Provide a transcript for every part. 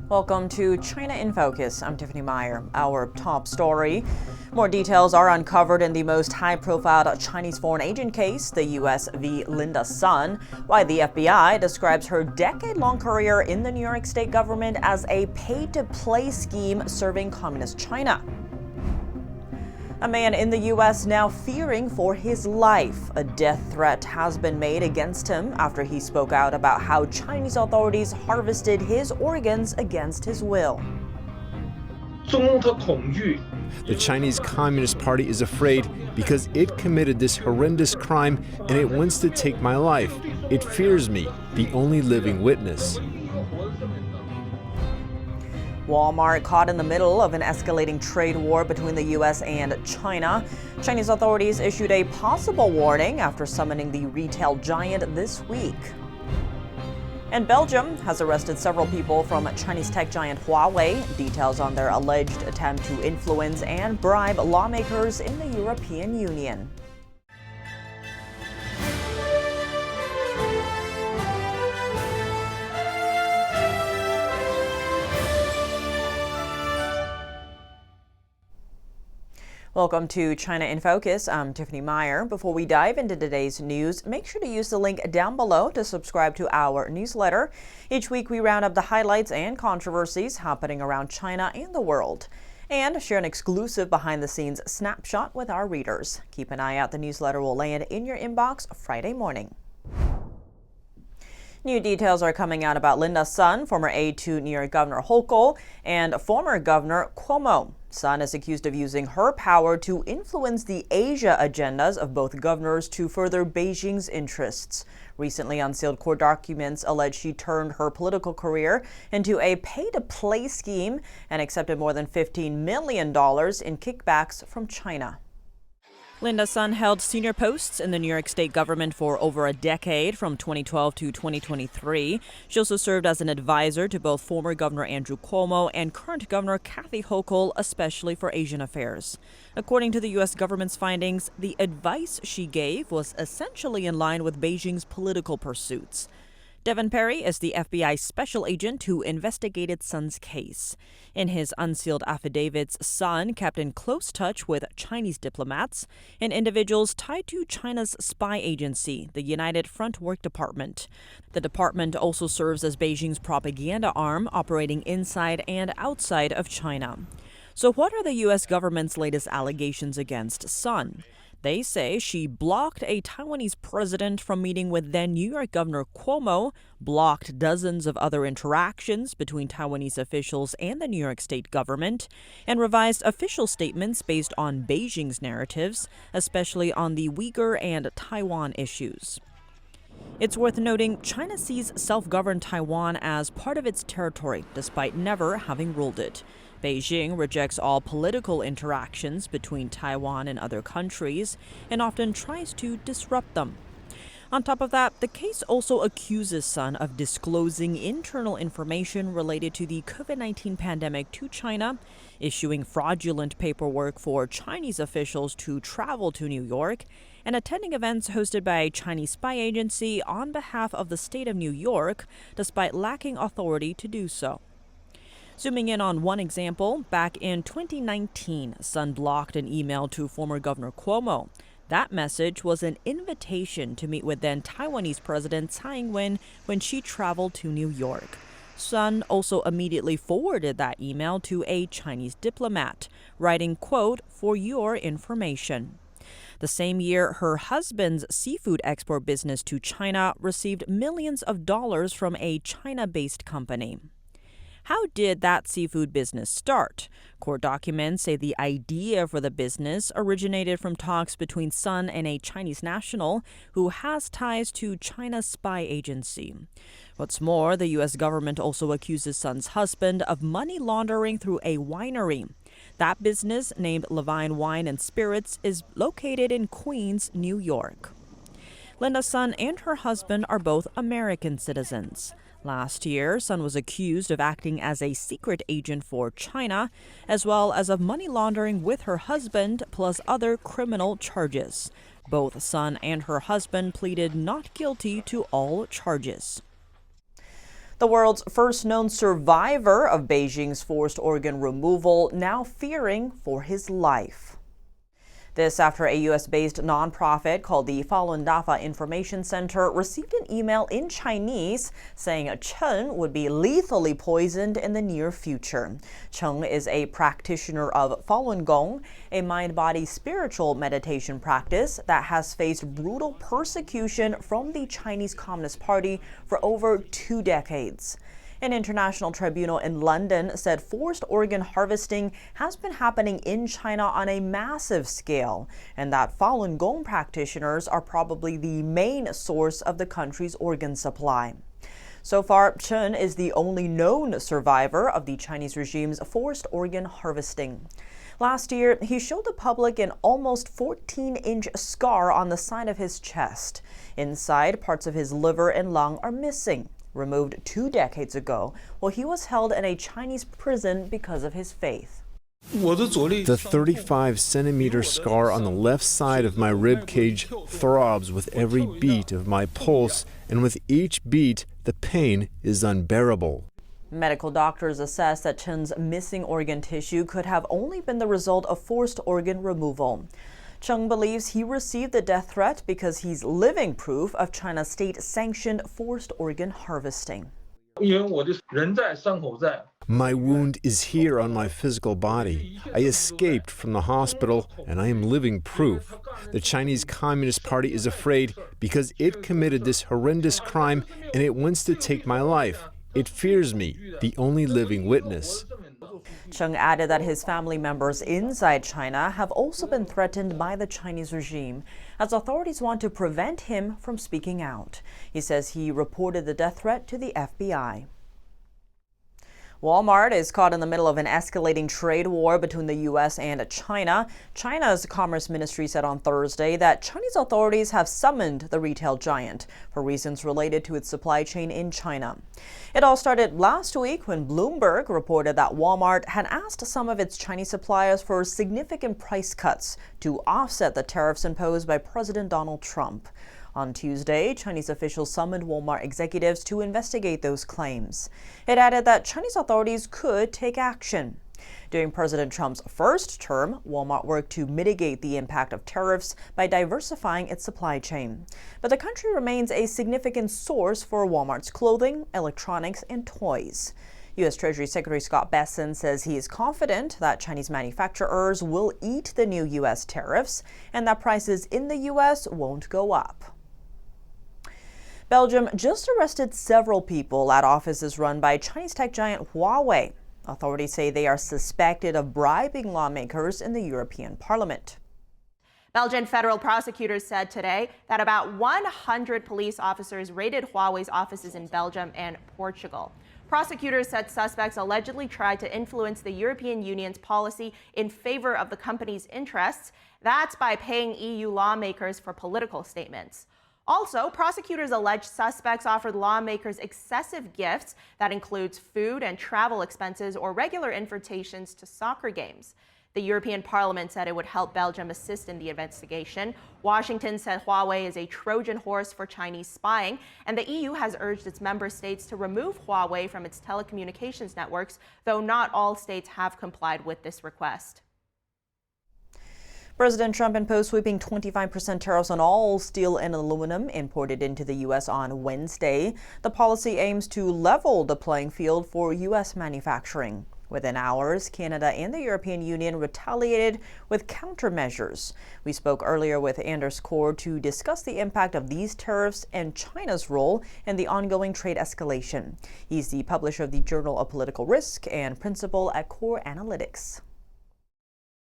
Welcome to China in Focus. I'm Tiffany Meyer. Our top story. More details are uncovered in the most high-profile Chinese foreign agent case, the U.S. v. Linda Sun, why the FBI describes her decade-long career in the New York state government as a pay-to-play scheme serving communist China. A man in the U.S. now fearing for his life. A death threat has been made against him after he spoke out about how Chinese authorities harvested his organs against his will. The Chinese Communist Party is afraid because it committed this horrendous crime and it wants to take my life. It fears me, the only living witness. Walmart caught in the middle of an escalating trade war between the U.S. and China. Chinese authorities issued a possible warning after summoning the retail giant this week. And Belgium has arrested several people from Chinese tech giant Huawei. Details on their alleged attempt to influence and bribe lawmakers in the European Union. Welcome to China in Focus. I'm Tiffany Meyer. Before we dive into today's news, make sure to use the link down below to subscribe to our newsletter. Each week we round up the highlights and controversies happening around China and the world, and share an exclusive behind-the-scenes snapshot with our readers. Keep an eye out. The newsletter will land in your inbox Friday morning. New details are coming out about Linda Sun, former aide to New York Governor Hochul, and former Governor Cuomo. Sun is accused of using her power to influence the Asia agendas of both governors to further Beijing's interests. Recently unsealed court documents allege she turned her political career into a pay-to-play scheme and accepted more than $15 million in kickbacks from China. Linda Sun held senior posts in the New York state government for over a decade, from 2012 to 2023. She also served as an advisor to both former Governor Andrew Cuomo and current Governor Kathy Hochul, especially for Asian affairs. According to the U.S. government's findings, the advice she gave was essentially in line with Beijing's political pursuits. Devin Perry is the FBI special agent who investigated Sun's case. In his unsealed affidavits, Sun kept in close touch with Chinese diplomats and individuals tied to China's spy agency, the United Front Work Department. The department also serves as Beijing's propaganda arm, operating inside and outside of China. So what are the U.S. government's latest allegations against Sun? They say she blocked a Taiwanese president from meeting with then New York Governor Cuomo, blocked dozens of other interactions between Taiwanese officials and the New York state government, and revised official statements based on Beijing's narratives, especially on the Uyghur and Taiwan issues. It's worth noting China sees self-governed Taiwan as part of its territory, despite never having ruled it. Beijing rejects all political interactions between Taiwan and other countries and often tries to disrupt them. On top of that, the case also accuses Sun of disclosing internal information related to the COVID-19 pandemic to China, issuing fraudulent paperwork for Chinese officials to travel to New York, and attending events hosted by a Chinese spy agency on behalf of the state of New York, despite lacking authority to do so. Zooming in on one example, back in 2019, Sun blocked an email to former Governor Cuomo. That message was an invitation to meet with then Taiwanese President Tsai Ing-wen when she traveled to New York. Sun also immediately forwarded that email to a Chinese diplomat, writing, quote, "for your information." The same year, her husband's seafood export business to China received millions of dollars from a China-based company. How did that seafood business start? Court documents say the idea for the business originated from talks between Sun and a Chinese national who has ties to China's spy agency. What's more, the U.S. government also accuses Sun's husband of money laundering through a winery. That business, named Levine Wine and Spirits, is located in Queens, New York. Linda Sun and her husband are both American citizens. Last year, Sun was accused of acting as a secret agent for China, as well as of money laundering with her husband, plus other criminal charges. Both Sun and her husband pleaded not guilty to all charges. The world's first known survivor of Beijing's forced organ removal now fearing for his life. This after a U.S.-based nonprofit called the Falun Dafa Information Center received an email in Chinese saying Chen would be lethally poisoned in the near future. Chen is a practitioner of Falun Gong, a mind-body spiritual meditation practice that has faced brutal persecution from the Chinese Communist Party for over 2 decades. An international tribunal in London said forced organ harvesting has been happening in China on a massive scale, and that Falun Gong practitioners are probably the main source of the country's organ supply. So far, Chen is the only known survivor of the Chinese regime's forced organ harvesting. Last year, he showed the public an almost 14-inch scar on the side of his chest. Inside, parts of his liver and lung are missing, removed 2 decades ago while he was held in a Chinese prison because of his faith. The 35-centimeter scar on the left side of my rib cage throbs with every beat of my pulse, and with each beat, the pain is unbearable. Medical doctors assess that Chen's missing organ tissue could have only been the result of forced organ removal. Chen believes he received the death threat because he's living proof of China's state-sanctioned forced organ harvesting. My wound is here on my physical body. I escaped from the hospital, and I am living proof. The Chinese Communist Party is afraid because it committed this horrendous crime, and it wants to take my life. It fears me, the only living witness. Chen added that his family members inside China have also been threatened by the Chinese regime, as authorities want to prevent him from speaking out. He says he reported the death threat to the FBI. Walmart is caught in the middle of an escalating trade war between the U.S. and China. China's Commerce Ministry said on Thursday that Chinese authorities have summoned the retail giant for reasons related to its supply chain in China. It all started last week when Bloomberg reported that Walmart had asked some of its Chinese suppliers for significant price cuts to offset the tariffs imposed by President Donald Trump. On Tuesday, Chinese officials summoned Walmart executives to investigate those claims. It added that Chinese authorities could take action. During President Trump's first term, Walmart worked to mitigate the impact of tariffs by diversifying its supply chain. But the country remains a significant source for Walmart's clothing, electronics, and toys. U.S. Treasury Secretary Scott Bessent says he is confident that Chinese manufacturers will eat the new U.S. tariffs and that prices in the U.S. won't go up. Belgium just arrested several people at offices run by Chinese tech giant Huawei. Authorities say they are suspected of bribing lawmakers in the European Parliament. Belgian federal prosecutors said today that about 100 police officers raided Huawei's offices in Belgium and Portugal. Prosecutors said suspects allegedly tried to influence the European Union's policy in favor of the company's interests. That's by paying EU lawmakers for political statements. Also, prosecutors allege suspects offered lawmakers excessive gifts that includes food and travel expenses or regular invitations to soccer games. The European Parliament said it would help Belgium assist in the investigation. Washington said Huawei is a Trojan horse for Chinese spying, and the EU has urged its member states to remove Huawei from its telecommunications networks, though not all states have complied with this request. President Trump imposed sweeping 25% tariffs on all steel and aluminum imported into the U.S. on Wednesday. The policy aims to level the playing field for U.S. manufacturing. Within hours, Canada and the European Union retaliated with countermeasures. We spoke earlier with Anders Kaur to discuss the impact of these tariffs and China's role in the ongoing trade escalation. He's the publisher of the Journal of Political Risk and principal at Core Analytics.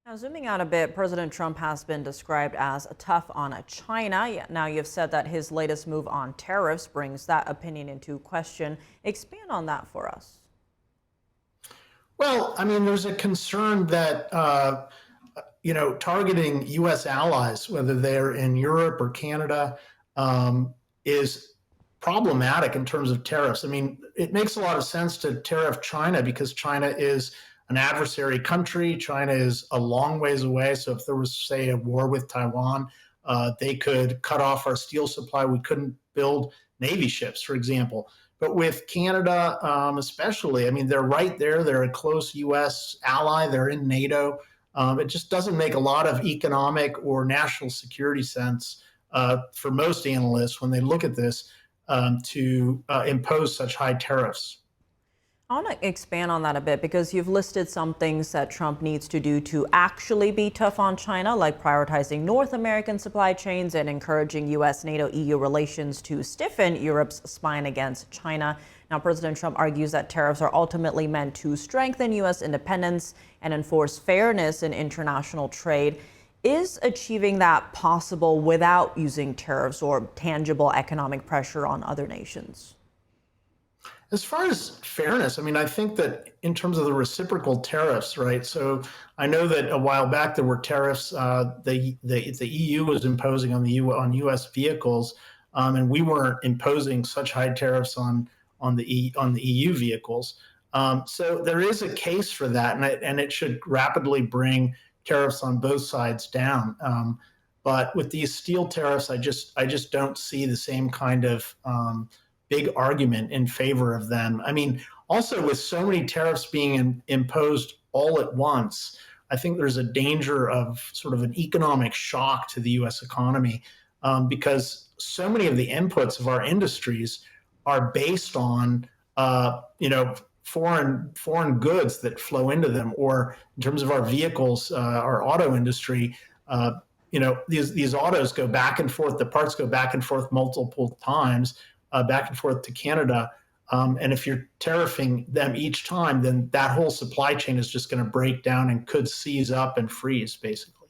Now, zooming out a bit, President Trump has been described as tough on China. Now, you've said that his latest move on tariffs brings that opinion into question. Expand on that for us. Well, I mean, there's a concern that, targeting U.S. allies, whether they're in Europe or Canada, is problematic in terms of tariffs. I mean, it makes a lot of sense to tariff China because China is an adversary country. China is a long ways away. So if there was, say, a war with Taiwan, they could cut off our steel supply. We couldn't build Navy ships, for example. But with Canada, especially, I mean, they're right there. They're a close U.S. ally. They're in NATO. It just doesn't make a lot of economic or national security sense for most analysts when they look at this to impose such high tariffs. I want to expand on that a bit because you've listed some things that Trump needs to do to actually be tough on China, like prioritizing North American supply chains and encouraging U.S. NATO-EU relations to stiffen Europe's spine against China. Now, President Trump argues that tariffs are ultimately meant to strengthen U.S. independence and enforce fairness in international trade. Is achieving that possible without using tariffs or tangible economic pressure on other nations? As far as fairness, I mean, I think that in terms of the reciprocal tariffs, right? So I know that a while back there were tariffs the EU was imposing on on U.S. vehicles, and we weren't imposing such high tariffs on the EU vehicles. So there is a case for that, and it should rapidly bring tariffs on both sides down. But with these steel tariffs, I just don't see the same kind of big argument in favor of them. I mean, also with so many tariffs being imposed all at once, I think there's a danger of sort of an economic shock to the U.S. economy because so many of the inputs of our industries are based on, foreign goods that flow into them, or in terms of our vehicles, our auto industry. These autos go back and forth. The parts go back and forth multiple times. Back and forth to Canada. And if you're tariffing them each time, then that whole supply chain is just going to break down and could seize up and freeze, basically.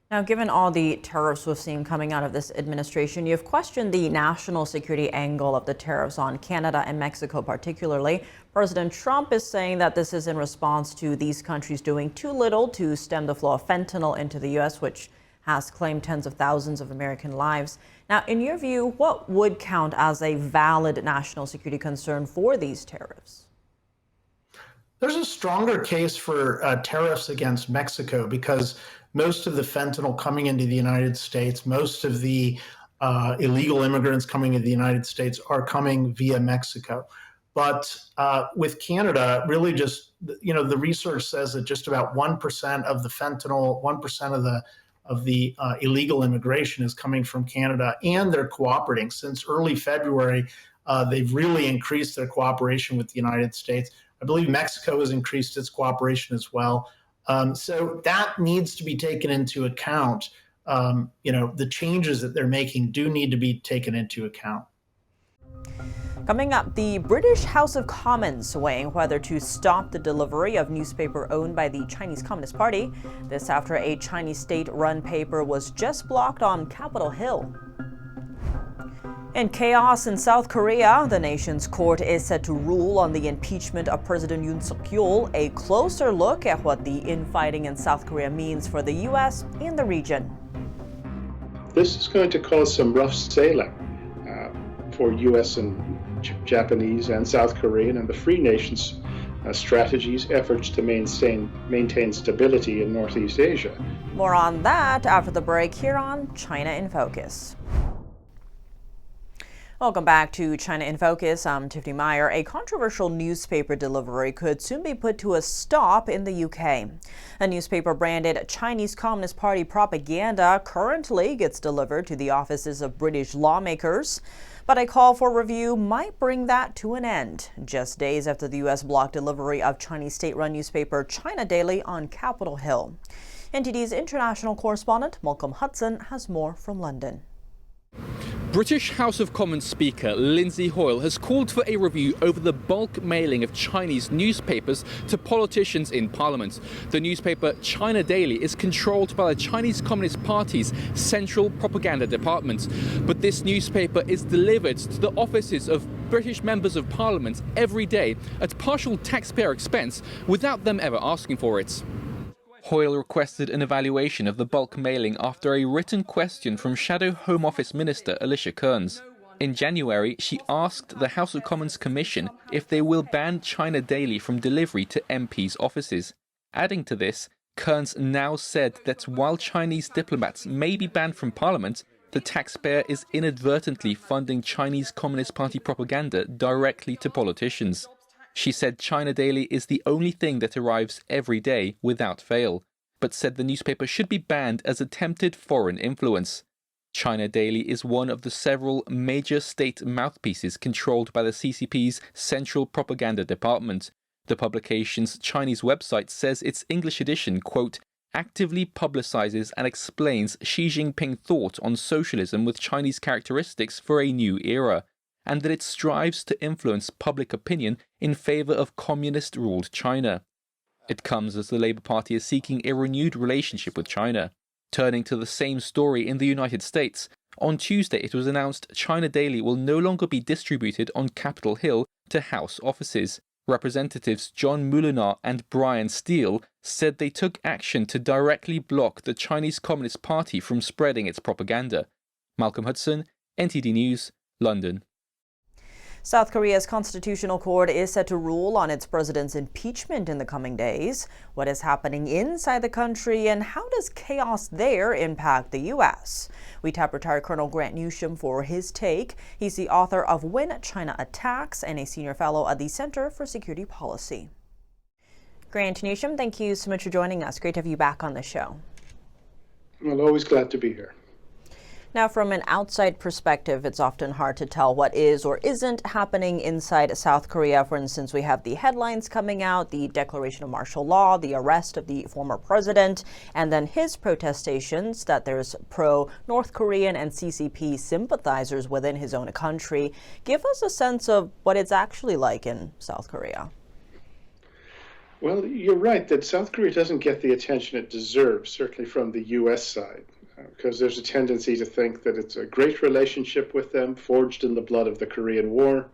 Now, given all the tariffs we've seen coming out of this administration, you've questioned the national security angle of the tariffs on Canada and Mexico particularly. President Trump is saying that this is in response to these countries doing too little to stem the flow of fentanyl into the U.S., which has claimed tens of thousands of American lives. Now, in your view, what would count as a valid national security concern for these tariffs? There's a stronger case for tariffs against Mexico because most of the fentanyl coming into the United States, most of the illegal immigrants coming into the United States are coming via Mexico. But with Canada, really just, the research says that just about 1% of the fentanyl, 1% of the illegal immigration is coming from Canada, and they're cooperating. Since early February, they've really increased their cooperation with the United States. I believe Mexico has increased its cooperation as well. So that needs to be taken into account. The changes that they're making do need to be taken into account. Coming up, the British House of Commons weighing whether to stop the delivery of newspaper owned by the Chinese Communist Party. This after a Chinese state-run paper was just blocked on Capitol Hill. In chaos in South Korea, the nation's court is set to rule on the impeachment of President Yoon Suk-yeol. A closer look at what the infighting in South Korea means for the U.S. and the region. This is going to cause some rough sailing for U.S. and Japanese and South Korean and the free nations' strategies, efforts to maintain stability in Northeast Asia. More on that after the break here on China in Focus. Welcome back to China in Focus. I'm Tiffany Meyer. A controversial newspaper delivery could soon be put to a stop in the UK. A newspaper branded Chinese Communist Party propaganda currently gets delivered to the offices of British lawmakers. But a call for review might bring that to an end, just days after the U.S. blocked delivery of Chinese state-run newspaper China Daily on Capitol Hill. NTD's international correspondent Malcolm Hudson has more from London. British House of Commons Speaker Lindsay Hoyle has called for a review over the bulk mailing of Chinese newspapers to politicians in Parliament. The newspaper China Daily is controlled by the Chinese Communist Party's Central Propaganda Department. But this newspaper is delivered to the offices of British members of Parliament every day at partial taxpayer expense without them ever asking for it. Hoyle requested an evaluation of the bulk mailing after a written question from Shadow Home Office Minister Alicia Kearns. In January, she asked the House of Commons Commission if they will ban China Daily from delivery to MPs' offices. Adding to this, Kearns now said that while Chinese diplomats may be banned from Parliament, the taxpayer is inadvertently funding Chinese Communist Party propaganda directly to politicians. She said China Daily is the only thing that arrives every day without fail, but said the newspaper should be banned as attempted foreign influence. China Daily is one of the several major state mouthpieces controlled by the CCP's Central Propaganda Department. The publication's Chinese website says its English edition, quote, actively publicizes and explains Xi Jinping thought on socialism with Chinese characteristics for a new era, and that it strives to influence public opinion in favor of communist-ruled China. It comes as the Labour Party is seeking a renewed relationship with China. Turning to the same story in the United States, on Tuesday it was announced China Daily will no longer be distributed on Capitol Hill to House offices. Representatives John Moulinar and Brian Steele said they took action to directly block the Chinese Communist Party from spreading its propaganda. Malcolm Hudson, NTD News, London. South Korea's constitutional court is set to rule on its president's impeachment in the coming days. What is happening inside the country and how does chaos there impact the U.S.? We tap retired Colonel Grant Newsham for his take. He's the author of When China Attacks and a senior fellow at the Center for Security Policy. Grant Newsham, thank you so much for joining us. Great to have you back on the show. Well, always glad to be here. Now, from an outside perspective, it's often hard to tell what is or isn't happening inside South Korea. For instance, we have the headlines coming out, the declaration of martial law, the arrest of the former president, and then his protestations that there's pro-North Korean and CCP sympathizers within his own country. Give us a sense of what it's actually like in South Korea. Well, you're right that South Korea doesn't get the attention it deserves, certainly from the U.S. side. Because there's a tendency to think that it's a great relationship with them, forged in the blood of the Korean War.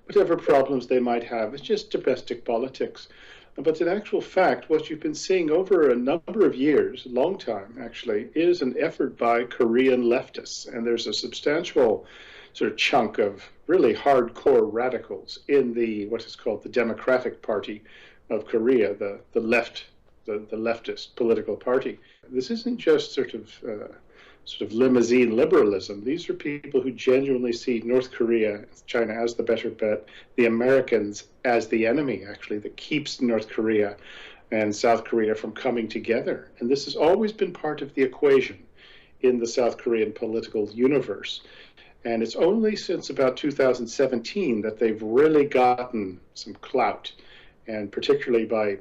Whatever problems they might have, it's just domestic politics. But in actual fact, what you've been seeing over a number of years, a long time actually, is an effort by Korean leftists. And there's a substantial sort of chunk of really hardcore radicals in the what is called the Democratic Party of Korea, the leftist political party. This isn't just sort of limousine liberalism. These are people who genuinely see North Korea, China as the better bet, the Americans as the enemy, actually, that keeps North Korea and South Korea from coming together. And this has always been part of the equation in the South Korean political universe. And it's only since about 2017 that they've really gotten some clout, and particularly by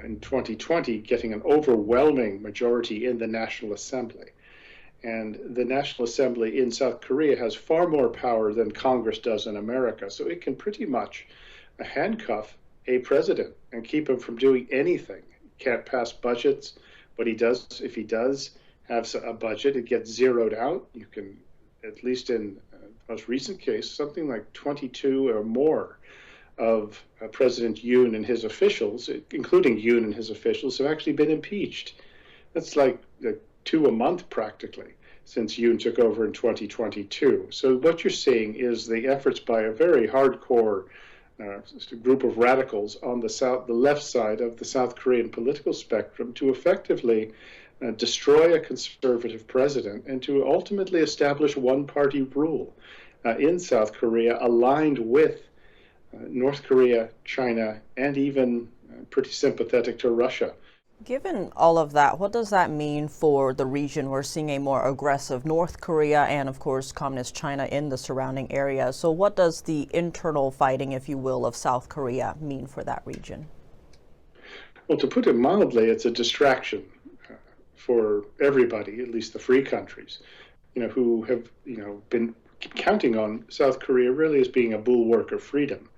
in 2020, getting an overwhelming majority in the National Assembly. And the National Assembly in South Korea has far more power than Congress does in America. So it can pretty much handcuff a president and keep him from doing anything. Can't pass budgets, but he does. If he does have a budget, it gets zeroed out. You can, at least in the most recent case, something like 22 or more of President Yoon and his officials, including Yoon and his officials, have actually been impeached. That's like 2 a month practically since Yoon took over in 2022. So what you're seeing is the efforts by a very hardcore group of radicals on the left side of the South Korean political spectrum to effectively destroy a conservative president and to ultimately establish one-party rule in South Korea aligned with North Korea, China, and even pretty sympathetic to Russia. Given all of that, what does that mean for the region? We're seeing a more aggressive North Korea and, of course, Communist China in the surrounding area. So what does the internal fighting, if you will, of South Korea mean for that region? Well, to put it mildly, it's a distraction for everybody, at least the free countries, who have, been counting on South Korea really as being a bulwark of freedom.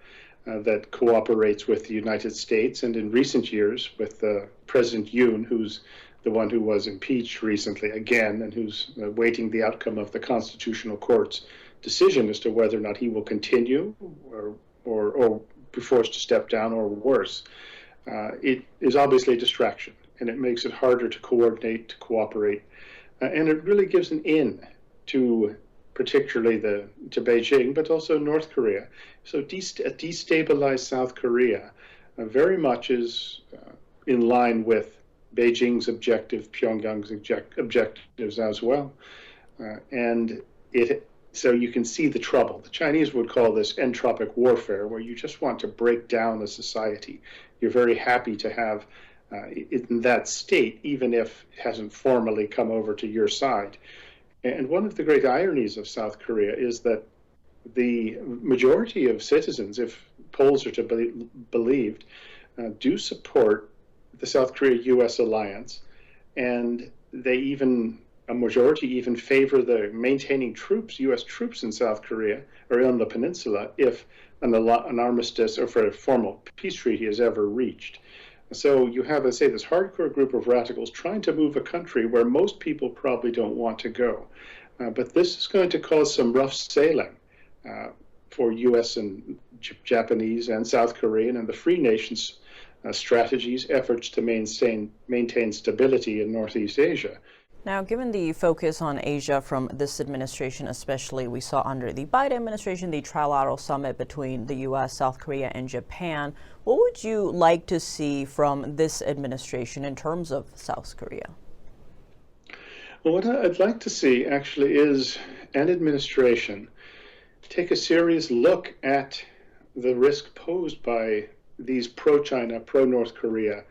That cooperates with the United States, and in recent years with President Yoon, who's the one who was impeached recently again, and who's waiting the outcome of the Constitutional Court's decision as to whether or not he will continue or be forced to step down, or worse. It is obviously a distraction, and it makes it harder to coordinate, to cooperate, and it really gives an in to particularly to Beijing, but also North Korea. So a destabilized South Korea very much is in line with Beijing's objective, Pyongyang's objectives as well. So you can see the trouble. The Chinese would call this entropic warfare, where you just want to break down a society. You're very happy to have it in that state, even if it hasn't formally come over to your side. And one of the great ironies of South Korea is that the majority of citizens, if polls are to be believed, do support the South Korea-U.S. alliance, and a majority even favor the maintaining troops, U.S. troops in South Korea or on the peninsula, if an armistice or for a formal peace treaty is ever reached. So you have, let's say, this hardcore group of radicals trying to move a country where most people probably don't want to go. But this is going to cause some rough sailing for U.S. and Japanese and South Korean and the free nations' strategies, efforts to maintain stability in Northeast Asia. Now, given the focus on Asia from this administration, especially, we saw under the Biden administration the trilateral summit between the U.S., South Korea, and Japan. What would you like to see from this administration in terms of South Korea? Well, what I'd like to see actually is an administration take a serious look at the risk posed by these pro-China, pro-North Korea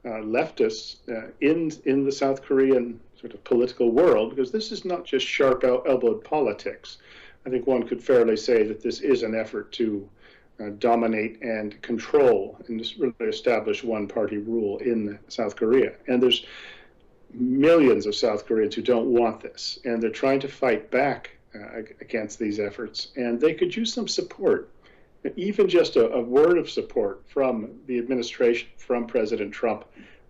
leftists in the South Korean sort of political world, because this is not just sharp-elbowed politics. I think one could fairly say that this is an effort to dominate and control and just really establish one-party rule in South Korea. And there's millions of South Koreans who don't want this, and they're trying to fight back against these efforts, and they could use some support. Even just a word of support from the administration, from President Trump,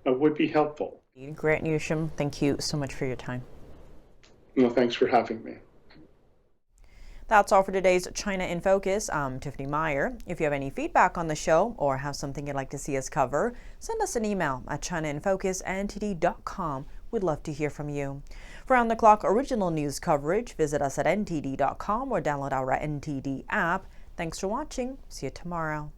would be helpful. Grant Newsham, thank you so much for your time. Well, thanks for having me. That's all for today's China in Focus. I'm Tiffany Meyer. If you have any feedback on the show or have something you'd like to see us cover, send us an email at chinainfocus@ntd.com. We'd love to hear from you. For round-the-clock original news coverage, visit us at ntd.com or download our NTD app. Thanks for watching. See you tomorrow.